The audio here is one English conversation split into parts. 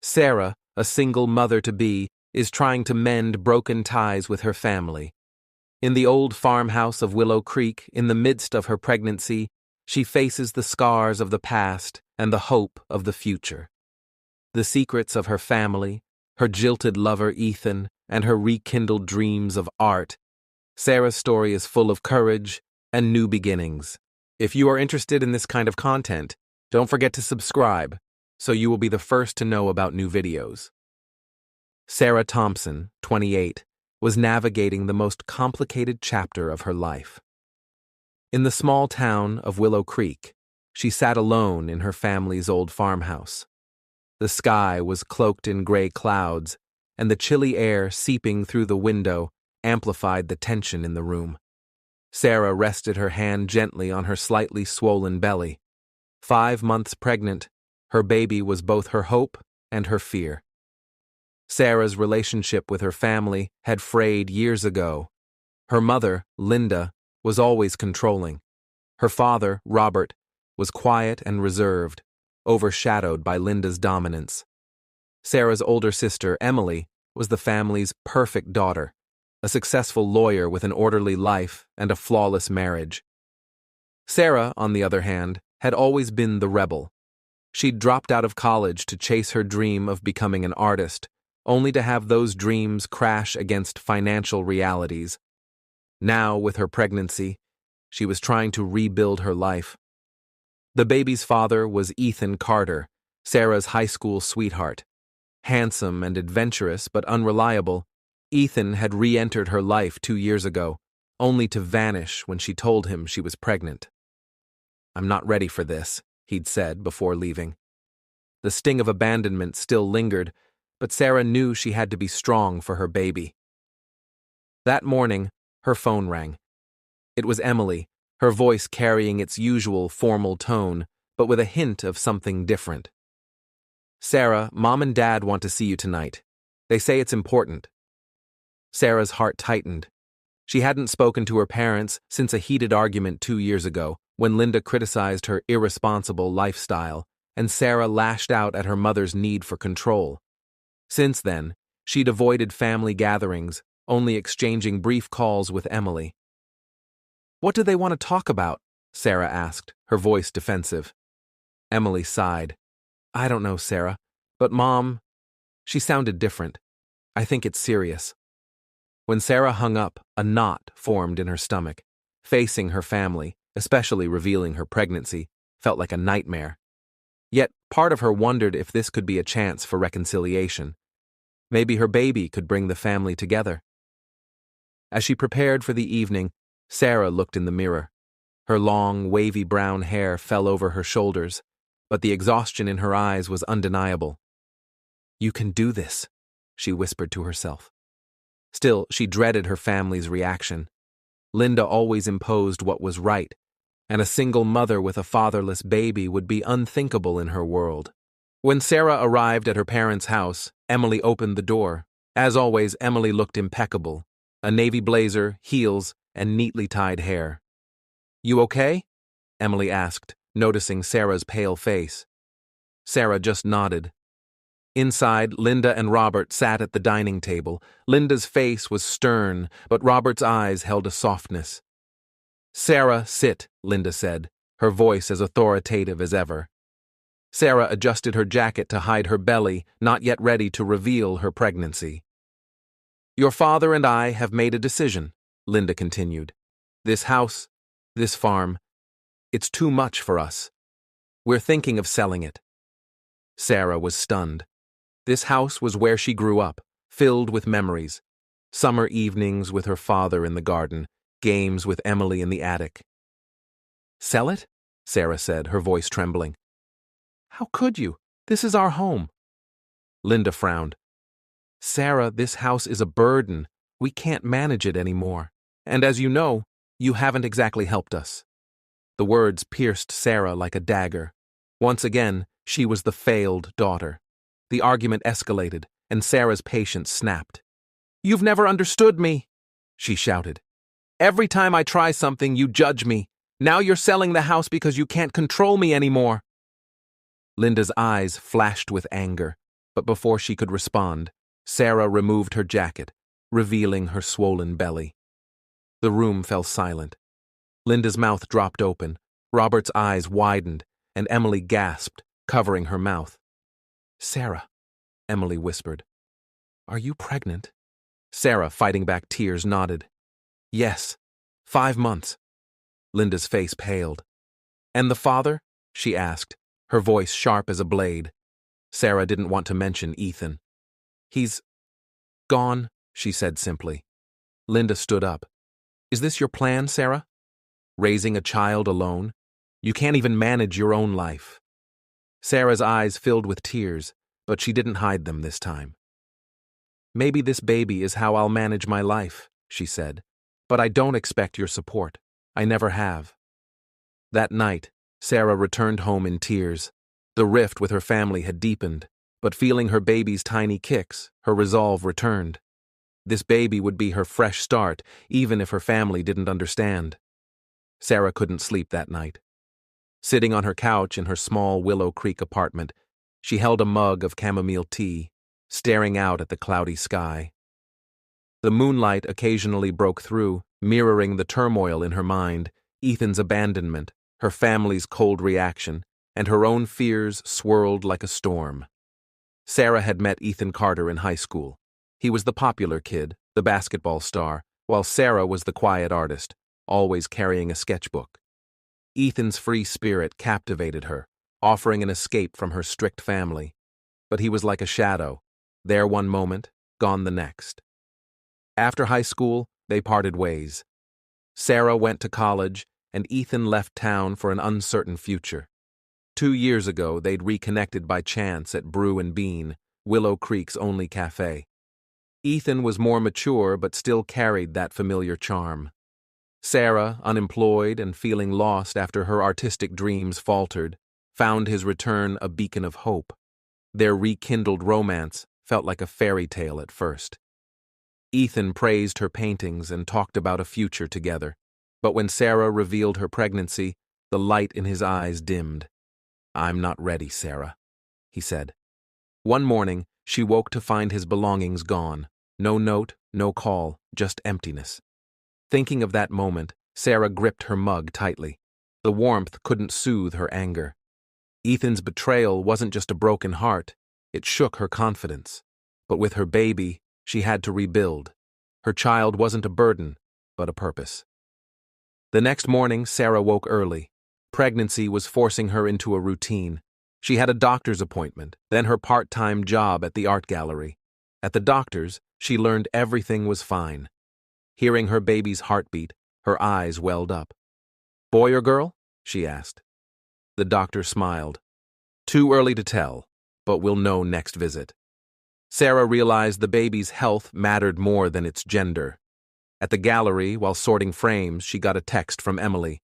Sarah, a single mother-to-be, is trying to mend broken ties with her family. In the old farmhouse of Willow Creek, in the midst of her pregnancy, she faces the scars of the past and the hope of the future. The secrets of her family, her jilted lover Ethan, and her rekindled dreams of art. Sarah's story is full of courage and new beginnings. If you are interested in this kind of content, don't forget to subscribe, so you will be the first to know about new videos. Sarah Thompson, 28, was navigating the most complicated chapter of her life. In the small town of Willow Creek, she sat alone in her family's old farmhouse. The sky was cloaked in gray clouds, and the chilly air seeping through the window amplified the tension in the room. Sarah rested her hand gently on her slightly swollen belly. 5 months pregnant, her baby was both her hope and her fear. Sarah's relationship with her family had frayed years ago. Her mother, Linda, was always controlling. Her father, Robert, was quiet and reserved, overshadowed by Linda's dominance. Sarah's older sister, Emily, was the family's perfect daughter, a successful lawyer with an orderly life and a flawless marriage. Sarah, on the other hand, had always been the rebel. She'd dropped out of college to chase her dream of becoming an artist, only to have those dreams crash against financial realities. Now, with her pregnancy, she was trying to rebuild her life. The baby's father was Ethan Carter, Sarah's high school sweetheart. Handsome and adventurous but unreliable, Ethan had re-entered her life 2 years ago, only to vanish when she told him she was pregnant. "I'm not ready for this," he'd said before leaving. The sting of abandonment still lingered, but Sarah knew she had to be strong for her baby. That morning, her phone rang. It was Emily, her voice carrying its usual formal tone, but with a hint of something different. "Sarah, Mom and Dad want to see you tonight. They say it's important." Sarah's heart tightened. She hadn't spoken to her parents since a heated argument 2 years ago, when Linda criticized her irresponsible lifestyle, and Sarah lashed out at her mother's need for control. Since then, she'd avoided family gatherings, only exchanging brief calls with Emily. "What do they want to talk about?" Sarah asked, her voice defensive. Emily sighed. "I don't know, Sarah, but Mom..." She sounded different. "I think it's serious." When Sarah hung up, a knot formed in her stomach. Facing her family, especially revealing her pregnancy, felt like a nightmare. Yet part of her wondered if this could be a chance for reconciliation. Maybe her baby could bring the family together. As she prepared for the evening, Sarah looked in the mirror. Her long, wavy brown hair fell over her shoulders, but the exhaustion in her eyes was undeniable. "You can do this," she whispered to herself. Still, she dreaded her family's reaction. Linda always imposed what was right, and a single mother with a fatherless baby would be unthinkable in her world. When Sarah arrived at her parents' house, Emily opened the door. As always, Emily looked impeccable. A navy blazer, heels, and neatly tied hair. "You okay?" Emily asked, noticing Sarah's pale face. Sarah just nodded. Inside, Linda and Robert sat at the dining table. Linda's face was stern, but Robert's eyes held a softness. "Sarah, sit," Linda said, her voice as authoritative as ever. Sarah adjusted her jacket to hide her belly, not yet ready to reveal her pregnancy. "Your father and I have made a decision," Linda continued. "This house, this farm, it's too much for us. We're thinking of selling it." Sarah was stunned. This house was where she grew up, filled with memories. Summer evenings with her father in the garden, games with Emily in the attic. "Sell it?" Sarah said, her voice trembling. "How could you? This is our home." Linda frowned. "Sarah, this house is a burden. We can't manage it anymore. And as you know, you haven't exactly helped us." The words pierced Sarah like a dagger. Once again, she was the failed daughter. The argument escalated, and Sarah's patience snapped. "You've never understood me," she shouted. "Every time I try something, you judge me. Now you're selling the house because you can't control me anymore." Linda's eyes flashed with anger. but before she could respond, Sarah removed her jacket, revealing her swollen belly. The room fell silent. Linda's mouth dropped open, Robert's eyes widened, and Emily gasped, covering her mouth. "Sarah," Emily whispered. "Are you pregnant?" Sarah, fighting back tears, nodded. "Yes, 5 months." Linda's face paled. "And the father?" she asked, her voice sharp as a blade. Sarah didn't want to mention Ethan. "He's gone," she said simply. Linda stood up. "Is this your plan, Sarah? Raising a child alone? You can't even manage your own life." Sarah's eyes filled with tears, but she didn't hide them this time. "Maybe this baby is how I'll manage my life," she said, "but I don't expect your support. I never have." That night, Sarah returned home in tears. The rift with her family had deepened, but feeling her baby's tiny kicks, her resolve returned. This baby would be her fresh start, even if her family didn't understand. Sarah couldn't sleep that night. Sitting on her couch in her small Willow Creek apartment, she held a mug of chamomile tea, staring out at the cloudy sky. The moonlight occasionally broke through, mirroring the turmoil in her mind, Ethan's abandonment, her family's cold reaction, and her own fears swirled like a storm. Sarah had met Ethan Carter in high school. He was the popular kid, the basketball star, while Sarah was the quiet artist, always carrying a sketchbook. Ethan's free spirit captivated her, offering an escape from her strict family. But he was like a shadow, there one moment, gone the next. After high school, they parted ways. Sarah went to college, and Ethan left town for an uncertain future. 2 years ago, they'd reconnected by chance at Brew and Bean, Willow Creek's only cafe. Ethan was more mature but still carried that familiar charm. Sarah, unemployed and feeling lost after her artistic dreams faltered, found his return a beacon of hope. Their rekindled romance felt like a fairy tale at first. Ethan praised her paintings and talked about a future together, but when Sarah revealed her pregnancy, the light in his eyes dimmed. "I'm not ready, Sarah," he said. One morning, she woke to find his belongings gone. No note, no call, just emptiness. Thinking of that moment, Sarah gripped her mug tightly. The warmth couldn't soothe her anger. Ethan's betrayal wasn't just a broken heart, it shook her confidence. But with her baby, she had to rebuild. Her child wasn't a burden, but a purpose. The next morning, Sarah woke early. Pregnancy was forcing her into a routine. She had a doctor's appointment, then her part-time job at the art gallery. At the doctor's, she learned everything was fine. Hearing her baby's heartbeat, her eyes welled up. "Boy or girl?" she asked. The doctor smiled. "Too early to tell, but we'll know next visit." Sarah realized the baby's health mattered more than its gender. At the gallery, while sorting frames, she got a text from Emily.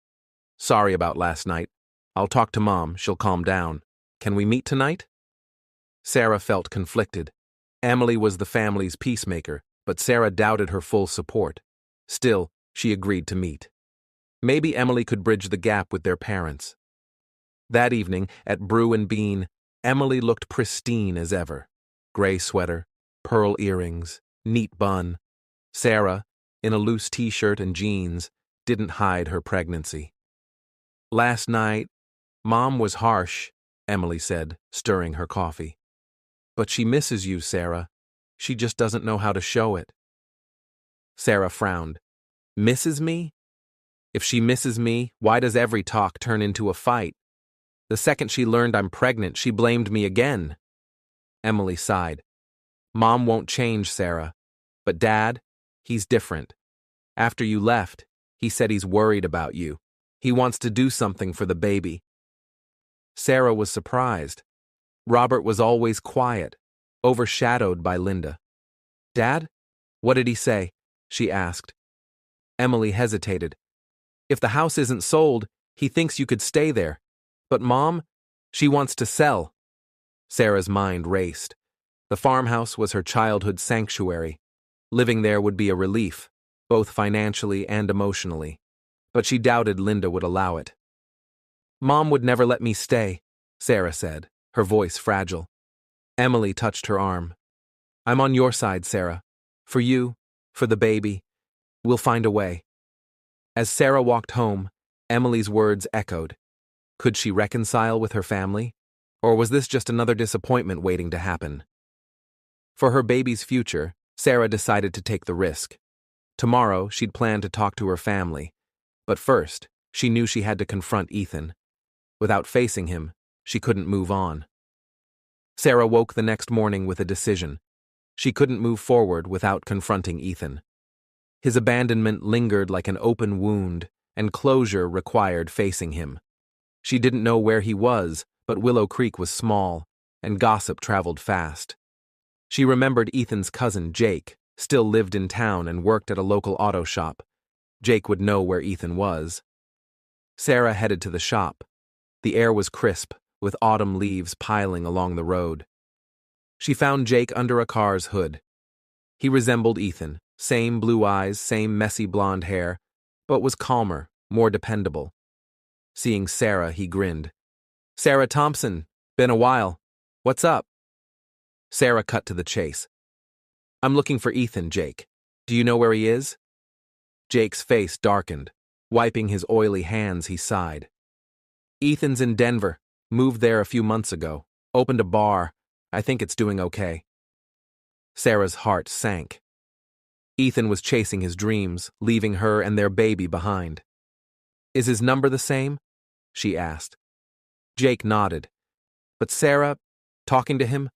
"Sorry about last night. I'll talk to Mom, she'll calm down. Can we meet tonight?" Sarah felt conflicted. Emily was the family's peacemaker, but Sarah doubted her full support. Still, she agreed to meet. Maybe Emily could bridge the gap with their parents. That evening, at Brew and Bean, Emily looked pristine as ever. Gray sweater, pearl earrings, neat bun. Sarah, in a loose t-shirt and jeans, didn't hide her pregnancy. "Last night, Mom was harsh," Emily said, stirring her coffee. "But she misses you, Sarah. She just doesn't know how to show it." Sarah frowned. "Misses me? If she misses me, why does every talk turn into a fight? The second she learned I'm pregnant, she blamed me again." Emily sighed. "Mom won't change, Sarah. But Dad, he's different. After you left, he said he's worried about you. He wants to do something for the baby." Sarah was surprised. Robert was always quiet, overshadowed by Linda. "Dad? What did he say?" she asked. Emily hesitated. "If the house isn't sold, he thinks you could stay there. But Mom, she wants to sell." Sarah's mind raced. The farmhouse was her childhood sanctuary. Living there would be a relief, both financially and emotionally. But she doubted Linda would allow it. "Mom would never let me stay," Sarah said, her voice fragile. Emily touched her arm. I'm on your side, Sarah. For you, for the baby. We'll find a way. As Sarah walked home, Emily's words echoed. Could she reconcile with her family? Or was this just another disappointment waiting to happen? For her baby's future, Sarah decided to take the risk. Tomorrow, she'd planned to talk to her family. But first, she knew she had to confront Ethan. Without facing him, she couldn't move on. Sarah woke the next morning with a decision. She couldn't move forward without confronting Ethan. His abandonment lingered like an open wound, and closure required facing him. She didn't know where he was, but Willow Creek was small, and gossip traveled fast. She remembered Ethan's cousin, Jake, still lived in town and worked at a local auto shop. Jake would know where Ethan was. Sarah headed to the shop. The air was crisp, with autumn leaves piling along the road. She found Jake under a car's hood. He resembled Ethan, same blue eyes, same messy blonde hair, but was calmer, more dependable. Seeing Sarah, he grinned. Sarah Thompson, been a while. What's up? Sarah cut to the chase. I'm looking for Ethan, Jake. Do you know where he is? Jake's face darkened. Wiping his oily hands, he sighed. Ethan's in Denver. Moved there a few months ago. Opened a bar. I think it's doing okay. Sarah's heart sank. Ethan was chasing his dreams, leaving her and their baby behind. Is his number the same? She asked. Jake nodded. But Sarah, talking to him?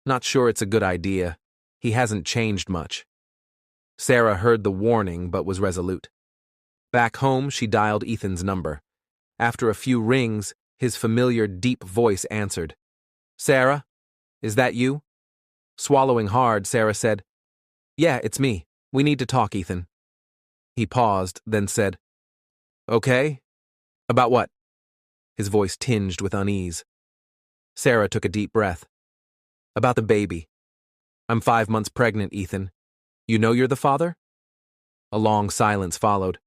Not sure it's a good idea. He hasn't changed much. Sarah heard the warning but was resolute. Back home, she dialed Ethan's number. After a few rings, his familiar deep voice answered. Sarah, is that you? Swallowing hard, Sarah said, Yeah, it's me. We need to talk, Ethan. He paused, then said, Okay. About what? His voice tinged with unease. Sarah took a deep breath. About the baby. I'm 5 months pregnant, Ethan. You know you're the father? A long silence followed.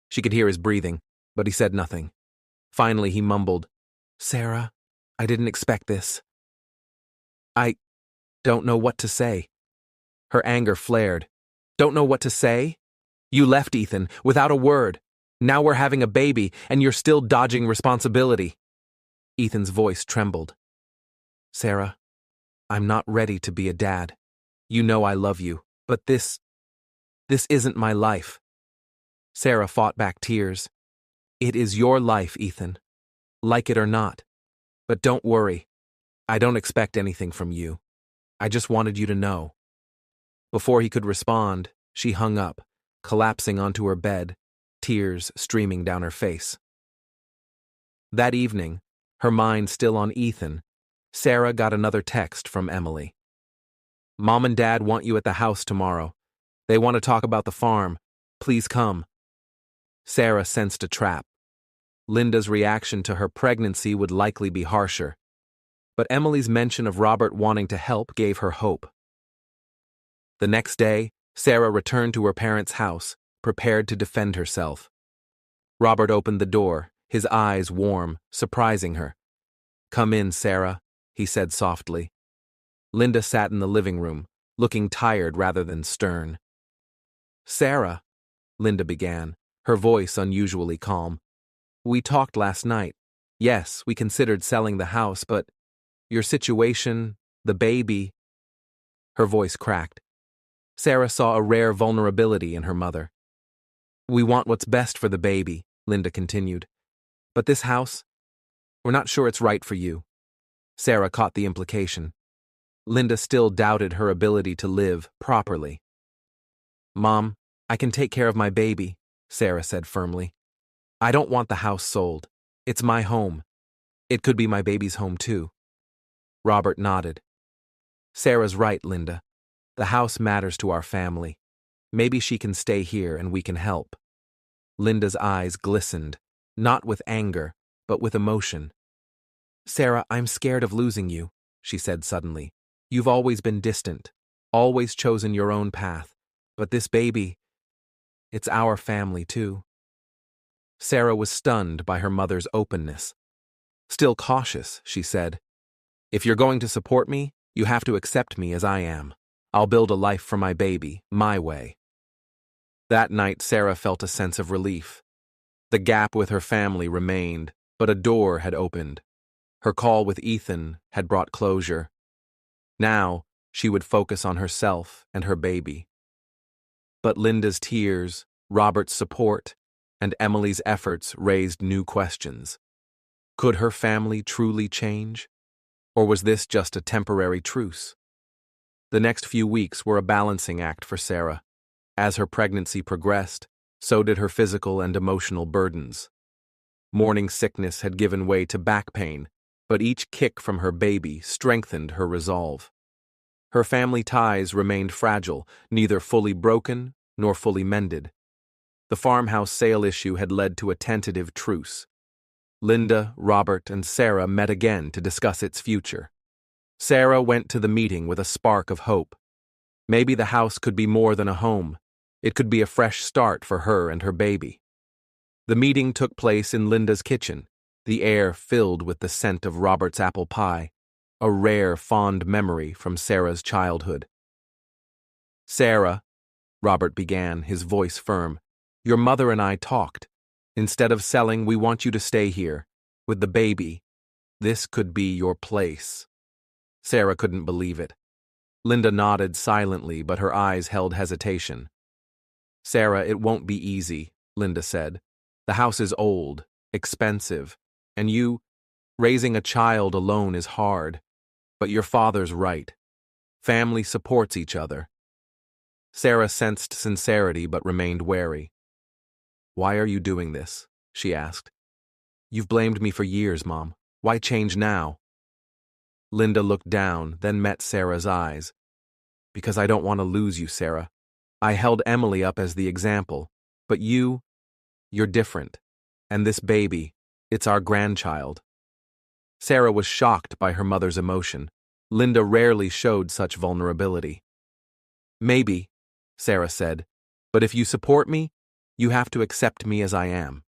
She could hear his breathing, but he said nothing. Finally, he mumbled, Sarah, I didn't expect this. I don't know what to say. Her anger flared. Don't know what to say? You left Ethan, without a word. Now we're having a baby, and you're still dodging responsibility. Ethan's voice trembled. Sarah, I'm not ready to be a dad. You know I love you, but this isn't my life. Sarah fought back tears. It is your life, Ethan. Like it or not. But don't worry. I don't expect anything from you. I just wanted you to know. Before he could respond, she hung up, collapsing onto her bed, tears streaming down her face. That evening, her mind still on Ethan, Sarah got another text from Emily. Mom and Dad want you at the house tomorrow. They want to talk about the farm. Please come. Sarah sensed a trap. Linda's reaction to her pregnancy would likely be harsher. But Emily's mention of Robert wanting to help gave her hope. The next day, Sarah returned to her parents' house, prepared to defend herself. Robert opened the door, his eyes warm, surprising her. Come in, Sarah, he said softly. Linda sat in the living room, looking tired rather than stern. Sarah, Linda began, her voice unusually calm. We talked last night. Yes, we considered selling the house, but your situation, the baby. Her voice cracked. Sarah saw a rare vulnerability in her mother. We want what's best for the baby, Linda continued. But this house, we're not sure it's right for you. Sarah caught the implication. Linda still doubted her ability to live properly. Mom, I can take care of my baby, Sarah said firmly. I don't want the house sold. It's my home. It could be my baby's home too. Robert nodded. Sarah's right, Linda. The house matters to our family. Maybe she can stay here and we can help. Linda's eyes glistened, not with anger, but with emotion. Sarah, I'm scared of losing you, she said suddenly. You've always been distant, always chosen your own path. But this baby, it's our family too. Sarah was stunned by her mother's openness. Still cautious, she said, If you're going to support me, You have to accept me as I am. I'll build a life for my baby, my way. That night, Sarah felt a sense of relief. The gap with her family remained, but a door had opened. Her call with Ethan had brought closure. Now, she would focus on herself and her baby. But Linda's tears, Robert's support, and Emily's efforts raised new questions. Could her family truly change? Or was this just a temporary truce? The next few weeks were a balancing act for Sarah. As her pregnancy progressed, so did her physical and emotional burdens. Morning sickness had given way to back pain, but each kick from her baby strengthened her resolve. Her family ties remained fragile, neither fully broken nor fully mended. The farmhouse sale issue had led to a tentative truce. Linda, Robert, and Sarah met again to discuss its future. Sarah went to the meeting with a spark of hope. Maybe the house could be more than a home. It could be a fresh start for her and her baby. The meeting took place in Linda's kitchen, the air filled with the scent of Robert's apple pie, a rare, fond memory from Sarah's childhood. "Sarah," Robert began, his voice firm, "your mother and I talked. Instead of selling, we want you to stay here, with the baby. This could be your place." Sarah couldn't believe it. Linda nodded silently, but her eyes held hesitation. "Sarah, it won't be easy," Linda said. "The house is old, expensive, and raising a child alone is hard. But your father's right. Family supports each other." Sarah sensed sincerity but remained wary. "Why are you doing this?" she asked. "You've blamed me for years, Mom. Why change now?" Linda looked down, then met Sarah's eyes. "Because I don't want to lose you, Sarah. I held Emily up as the example, but you're different. And this baby, it's our grandchild." Sarah was shocked by her mother's emotion. Linda rarely showed such vulnerability. "Maybe," Sarah said, "but if you support me, you have to accept me as I am."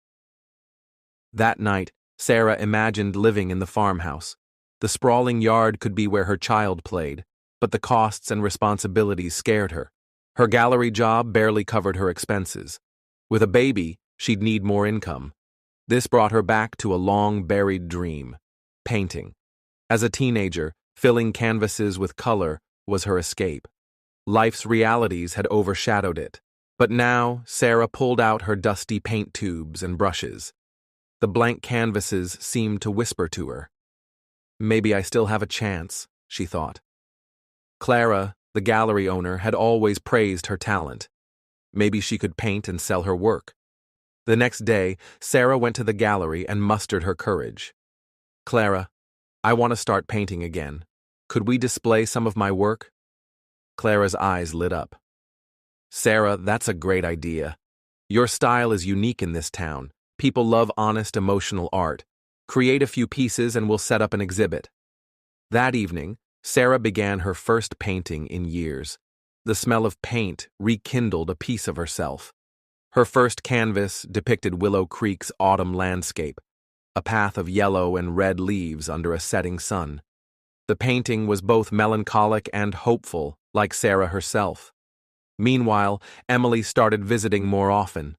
That night, Sarah imagined living in the farmhouse. The sprawling yard could be where her child played, but the costs and responsibilities scared her. Her gallery job barely covered her expenses. With a baby, she'd need more income. This brought her back to a long-buried dream: painting. As a teenager, filling canvases with color was her escape. Life's realities had overshadowed it. But now, Sarah pulled out her dusty paint tubes and brushes. The blank canvases seemed to whisper to her. "Maybe I still have a chance," she thought. Clara, the gallery owner, had always praised her talent. Maybe she could paint and sell her work. The next day, Sarah went to the gallery and mustered her courage. "Clara, I want to start painting again. Could we display some of my work?" Clara's eyes lit up. "Sarah, that's a great idea. Your style is unique in this town. People love honest, emotional art. Create a few pieces and we'll set up an exhibit." That evening, Sarah began her first painting in years. The smell of paint rekindled a piece of herself. Her first canvas depicted Willow Creek's autumn landscape, a path of yellow and red leaves under a setting sun. The painting was both melancholic and hopeful, like Sarah herself. Meanwhile, Emily started visiting more often.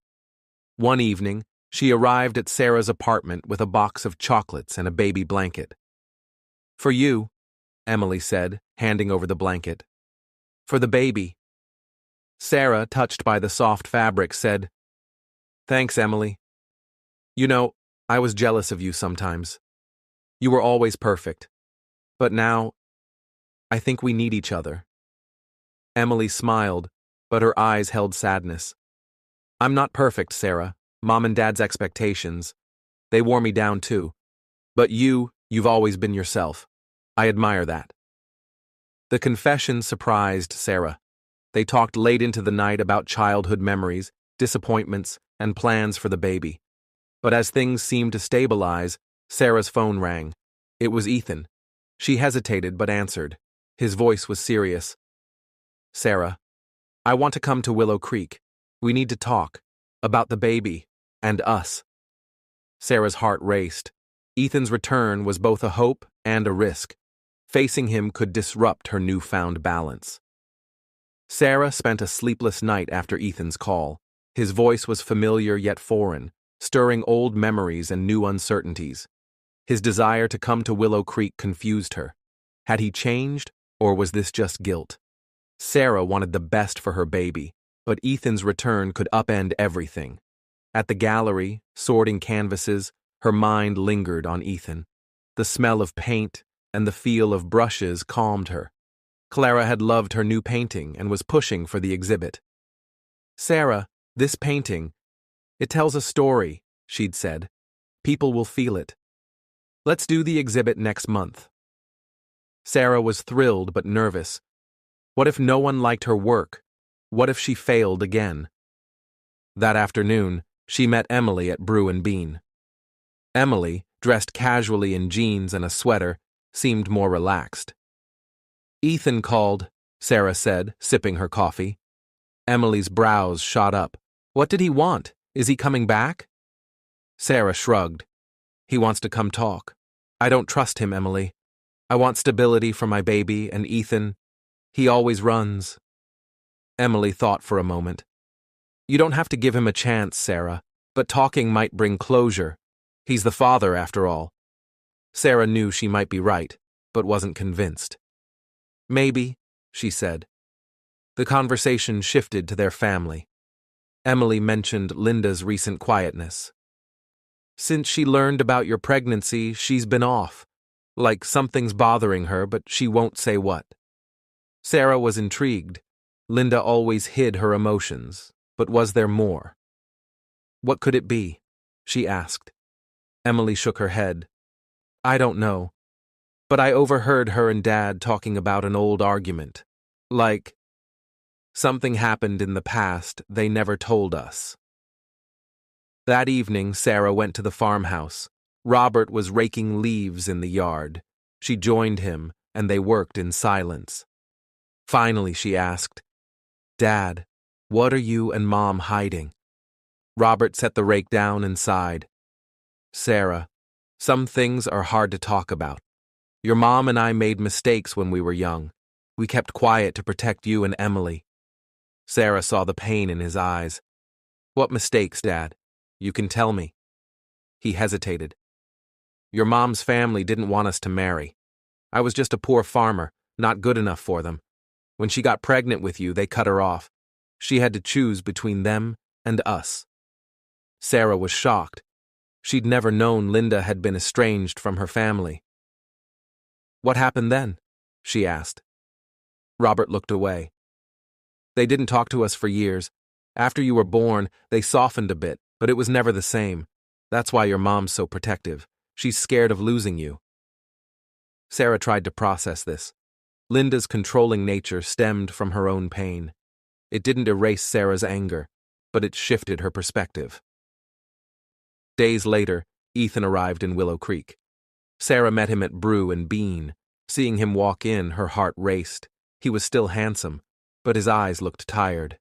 One evening, she arrived at Sarah's apartment with a box of chocolates and a baby blanket. "For you," Emily said, handing over the blanket. "For the baby." Sarah, touched by the soft fabric, said, "Thanks, Emily. You know, I was jealous of you sometimes. You were always perfect. But now, I think we need each other." Emily smiled, but her eyes held sadness. "I'm not perfect, Sarah. Mom and Dad's expectations. They wore me down too. But you've always been yourself. I admire that." The confession surprised Sarah. They talked late into the night about childhood memories, disappointments, and plans for the baby. But as things seemed to stabilize, Sarah's phone rang. It was Ethan. She hesitated but answered. His voice was serious. "Sarah, I want to come to Willow Creek. We need to talk. About the baby. And us." Sarah's heart raced. Ethan's return was both a hope and a risk. Facing him could disrupt her newfound balance. Sarah spent a sleepless night after Ethan's call. His voice was familiar yet foreign, stirring old memories and new uncertainties. His desire to come to Willow Creek confused her. Had he changed, or was this just guilt? Sarah wanted the best for her baby, but Ethan's return could upend everything. At the gallery, sorting canvases, her mind lingered on Ethan. The smell of paint and the feel of brushes calmed her. Clara had loved her new painting and was pushing for the exhibit. "Sarah, this painting, it tells a story," she'd said. "People will feel it. Let's do the exhibit next month." Sarah was thrilled but nervous. What if no one liked her work? What if she failed again? That afternoon, she met Emily at Brew and Bean. Emily, dressed casually in jeans and a sweater, seemed more relaxed. "Ethan called," Sarah said, sipping her coffee. Emily's brows shot up. "What did he want? Is he coming back?" Sarah shrugged. "He wants to come talk. I don't trust him, Emily. I want stability for my baby, and Ethan, he always runs." Emily thought for a moment. "You don't have to give him a chance, Sarah, but talking might bring closure. He's the father, after all." Sarah knew she might be right, but wasn't convinced. "Maybe," she said. The conversation shifted to their family. Emily mentioned Linda's recent quietness. "Since she learned about your pregnancy, she's been off. Like something's bothering her, but she won't say what." Sarah was intrigued. Linda always hid her emotions, but was there more? "What could it be?" she asked. Emily shook her head. "I don't know. But I overheard her and Dad talking about an old argument. Like, something happened in the past they never told us." That evening, Sarah went to the farmhouse. Robert was raking leaves in the yard. She joined him, and they worked in silence. Finally, she asked, "Dad, what are you and Mom hiding?" Robert set the rake down and sighed. "Sarah, some things are hard to talk about. Your mom and I made mistakes when we were young. We kept quiet to protect you and Emily." Sarah saw the pain in his eyes. "What mistakes, Dad? You can tell me." He hesitated. "Your mom's family didn't want us to marry. I was just a poor farmer, not good enough for them. When she got pregnant with you, they cut her off. She had to choose between them and us." Sarah was shocked. She'd never known Linda had been estranged from her family. "What happened then?" she asked. Robert looked away. "They didn't talk to us for years. After you were born, they softened a bit, but it was never the same. That's why your mom's so protective. She's scared of losing you." Sarah tried to process this. Linda's controlling nature stemmed from her own pain. It didn't erase Sarah's anger, but it shifted her perspective. Days later, Ethan arrived in Willow Creek. Sarah met him at Brew and Bean. Seeing him walk in, her heart raced. He was still handsome, but his eyes looked tired.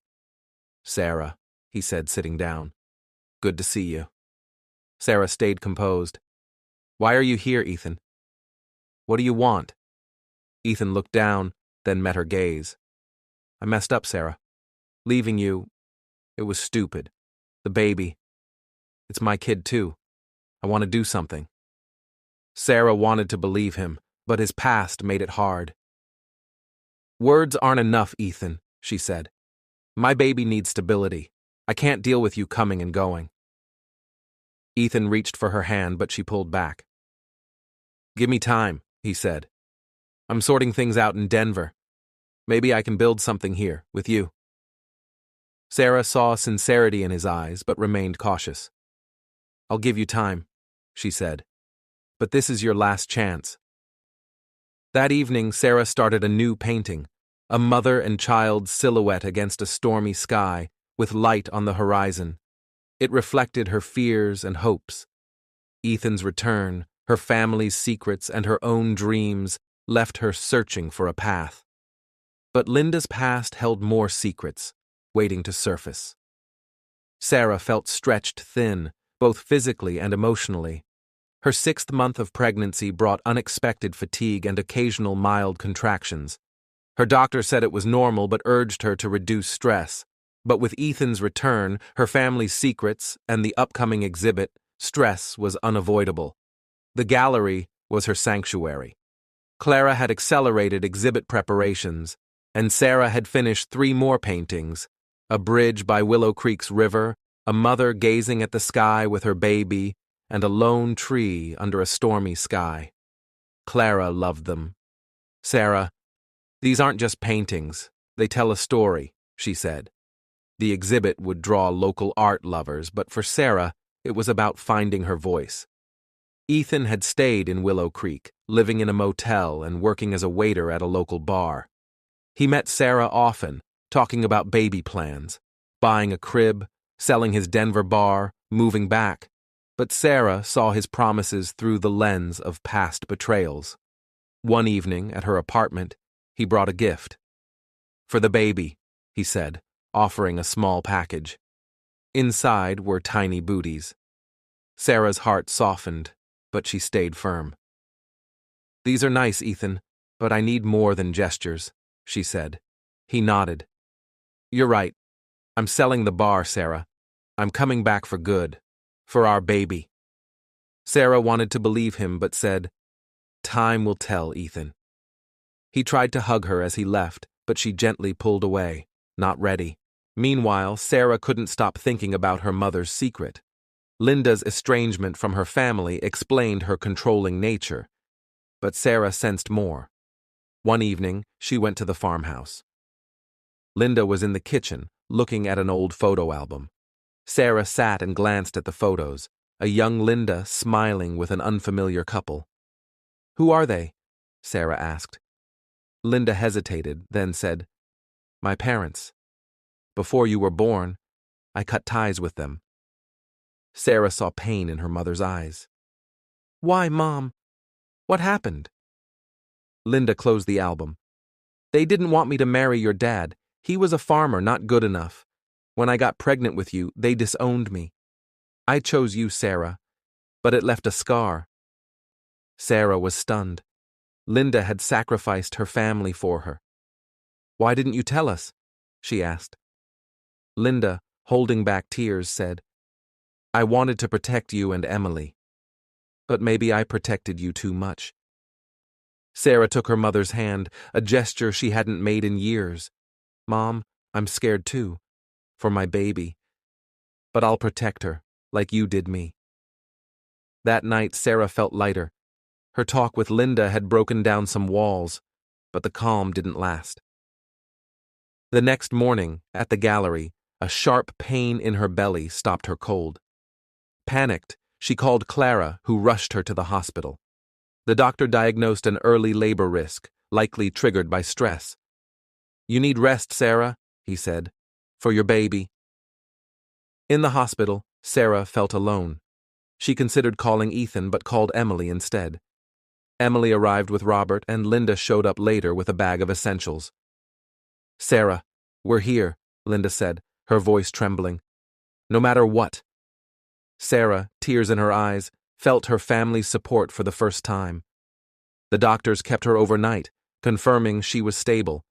"Sarah," he said, sitting down. "Good to see you." Sarah stayed composed. "Why are you here, Ethan?" "What do you want?" Ethan looked down, then met her gaze. "I messed up, Sarah. Leaving you, it was stupid. The baby. It's my kid, too. I want to do something." Sarah wanted to believe him, but his past made it hard. "Words aren't enough, Ethan," she said. "My baby needs stability. I can't deal with you coming and going." Ethan reached for her hand, but she pulled back. "Give me time," he said. "I'm sorting things out in Denver. Maybe I can build something here, with you." Sarah saw sincerity in his eyes, but remained cautious. "I'll give you time," she said. "But this is your last chance." That evening, Sarah started a new painting, a mother and child silhouette against a stormy sky, with light on the horizon. It reflected her fears and hopes. Ethan's return, her family's secrets, and her own dreams left her searching for a path. But Linda's past held more secrets, waiting to surface. Sarah felt stretched thin, both physically and emotionally. Her 6th month of pregnancy brought unexpected fatigue and occasional mild contractions. Her doctor said it was normal but urged her to reduce stress. But with Ethan's return, her family's secrets, and the upcoming exhibit, stress was unavoidable. The gallery was her sanctuary. Clara had accelerated exhibit preparations, and Sarah had finished 3 more paintings: a bridge by Willow Creek's river, a mother gazing at the sky with her baby, and a lone tree under a stormy sky. Clara loved them. "Sarah, these aren't just paintings, they tell a story," she said. The exhibit would draw local art lovers, but for Sarah, it was about finding her voice. Ethan had stayed in Willow Creek, living in a motel and working as a waiter at a local bar. He met Sarah often, talking about baby plans, buying a crib, selling his Denver bar, moving back. But Sarah saw his promises through the lens of past betrayals. One evening, at her apartment, he brought a gift. "For the baby," he said, offering a small package. Inside were tiny booties. Sarah's heart softened, but she stayed firm. "These are nice, Ethan, but I need more than gestures," she said. He nodded. "You're right. I'm selling the bar, Sarah. I'm coming back for good. For our baby." Sarah wanted to believe him, but said, "Time will tell, Ethan." He tried to hug her as he left, but she gently pulled away, not ready. Meanwhile, Sarah couldn't stop thinking about her mother's secret. Linda's estrangement from her family explained her controlling nature, but Sarah sensed more. One evening, she went to the farmhouse. Linda was in the kitchen, looking at an old photo album. Sarah sat and glanced at the photos, a young Linda smiling with an unfamiliar couple. "Who are they?" Sarah asked. Linda hesitated, then said, "My parents. Before you were born, I cut ties with them." Sarah saw pain in her mother's eyes. "Why, Mom? What happened?" Linda closed the album. "They didn't want me to marry your dad. He was a farmer, not good enough. When I got pregnant with you, they disowned me. I chose you, Sarah, but it left a scar." Sarah was stunned. Linda had sacrificed her family for her. "Why didn't you tell us?" she asked. Linda, holding back tears, said, "I wanted to protect you and Emily. But maybe I protected you too much." Sarah took her mother's hand, a gesture she hadn't made in years. "Mom, I'm scared too. For my baby. But I'll protect her, like you did me." That night, Sarah felt lighter. Her talk with Linda had broken down some walls, but the calm didn't last. The next morning, at the gallery, a sharp pain in her belly stopped her cold. Panicked, she called Clara, who rushed her to the hospital. The doctor diagnosed an early labor risk, likely triggered by stress. "You need rest, Sarah," he said, "for your baby." In the hospital, Sarah felt alone. She considered calling Ethan, but called Emily instead. Emily arrived with Robert, and Linda showed up later with a bag of essentials. "Sarah, we're here," Linda said, her voice trembling. "No matter what." Sarah, tears in her eyes, felt her family's support for the first time. The doctors kept her overnight, confirming she was stable.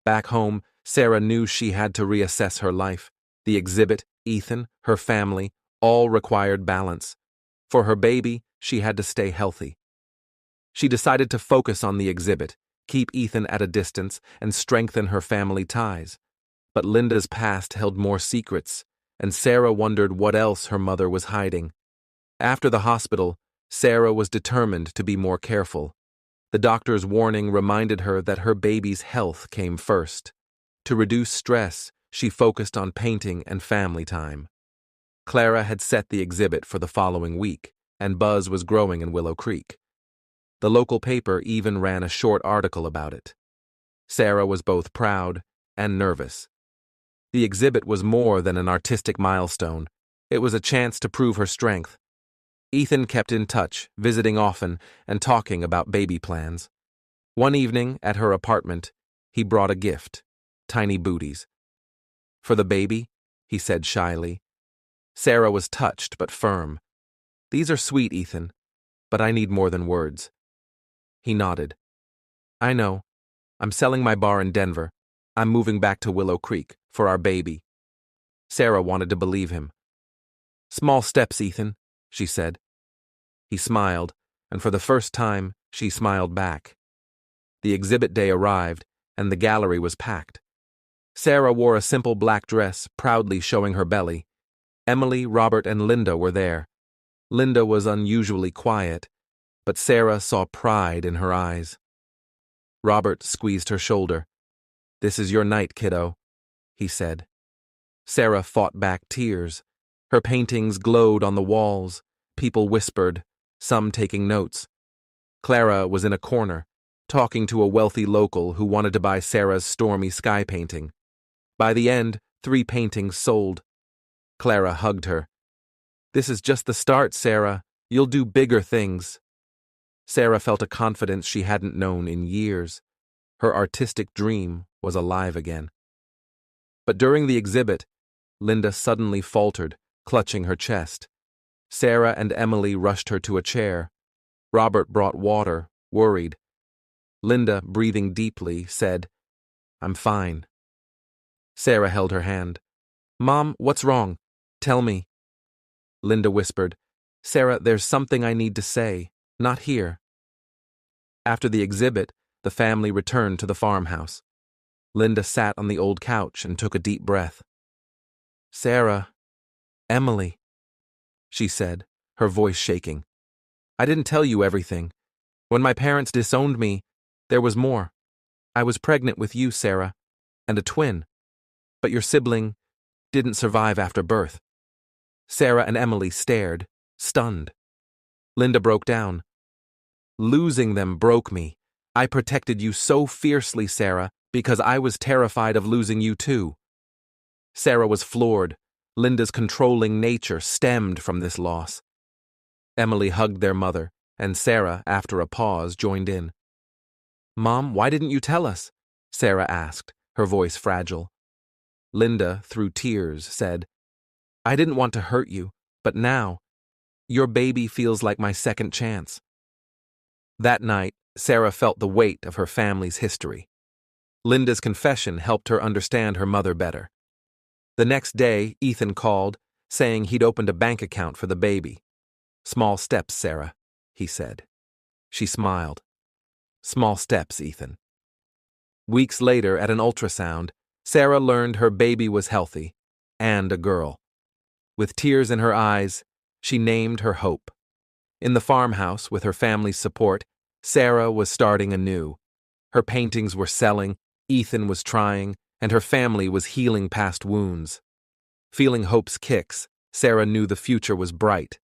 Back home, Sarah knew she had to reassess her life. The exhibit, Ethan, her family, all required balance. For her baby, she had to stay healthy. She decided to focus on the exhibit, keep Ethan at a distance, and strengthen her family ties. But Linda's past held more secrets, and Sarah wondered what else her mother was hiding. After the hospital, Sarah was determined to be more careful. The doctor's warning reminded her that her baby's health came first. To reduce stress, she focused on painting and family time. Clara had set the exhibit for the following week, and buzz was growing in Willow Creek. The local paper even ran a short article about it. Sarah was both proud and nervous. The exhibit was more than an artistic milestone. It was a chance to prove her strength. Ethan kept in touch, visiting often and talking about baby plans. One evening, at her apartment, he brought a gift, tiny booties. "For the baby?" he said shyly. Sarah was touched but firm. "These are sweet, Ethan. but I need more than words. He nodded. I know. I'm selling my bar in Denver. I'm moving back to Willow Creek for our baby. Sarah wanted to believe him. Small steps, Ethan, she said. He smiled, and for the first time, she smiled back. The exhibit day arrived, and the gallery was packed. Sarah wore a simple black dress, proudly showing her belly. Emily, Robert, and Linda were there. Linda was unusually quiet, but Sarah saw pride in her eyes. Robert squeezed her shoulder. This is your night, kiddo, he said. Sarah fought back tears. Her paintings glowed on the walls. People whispered, some taking notes. Clara was in a corner, talking to a wealthy local who wanted to buy Sarah's stormy sky painting. By the end, 3 paintings sold. Clara hugged her. This is just the start, Sarah. You'll do bigger things. Sarah felt a confidence she hadn't known in years. Her artistic dream was alive again. But during the exhibit, Linda suddenly faltered, clutching her chest. Sarah and Emily rushed her to a chair. Robert brought water, worried. Linda, breathing deeply, said, I'm fine. Sarah held her hand. Mom, what's wrong? Tell me. Linda whispered, Sarah, there's something I need to say. Not here. After the exhibit, the family returned to the farmhouse. Linda sat on the old couch and took a deep breath. Sarah, Emily, she said, her voice shaking. I didn't tell you everything. When my parents disowned me, there was more. I was pregnant with you, Sarah, and a twin. But your sibling didn't survive after birth. Sarah and Emily stared, stunned. Linda broke down. Losing them broke me. I protected you so fiercely, Sarah, because I was terrified of losing you too. Sarah was floored. Linda's controlling nature stemmed from this loss. Emily hugged their mother, and Sarah, after a pause, joined in. Mom, why didn't you tell us? Sarah asked, her voice fragile. Linda, through tears, said, I didn't want to hurt you, but now, your baby feels like my second chance. That night, Sarah felt the weight of her family's history. Linda's confession helped her understand her mother better. The next day, Ethan called, saying he'd opened a bank account for the baby. Small steps, Sarah, he said. She smiled. Small steps, Ethan. Weeks later, at an ultrasound, Sarah learned her baby was healthy, and a girl. With tears in her eyes, she named her Hope. In the farmhouse, with her family's support, Sarah was starting anew. Her paintings were selling, Ethan was trying, and her family was healing past wounds. Feeling Hope's kicks, Sarah knew the future was bright.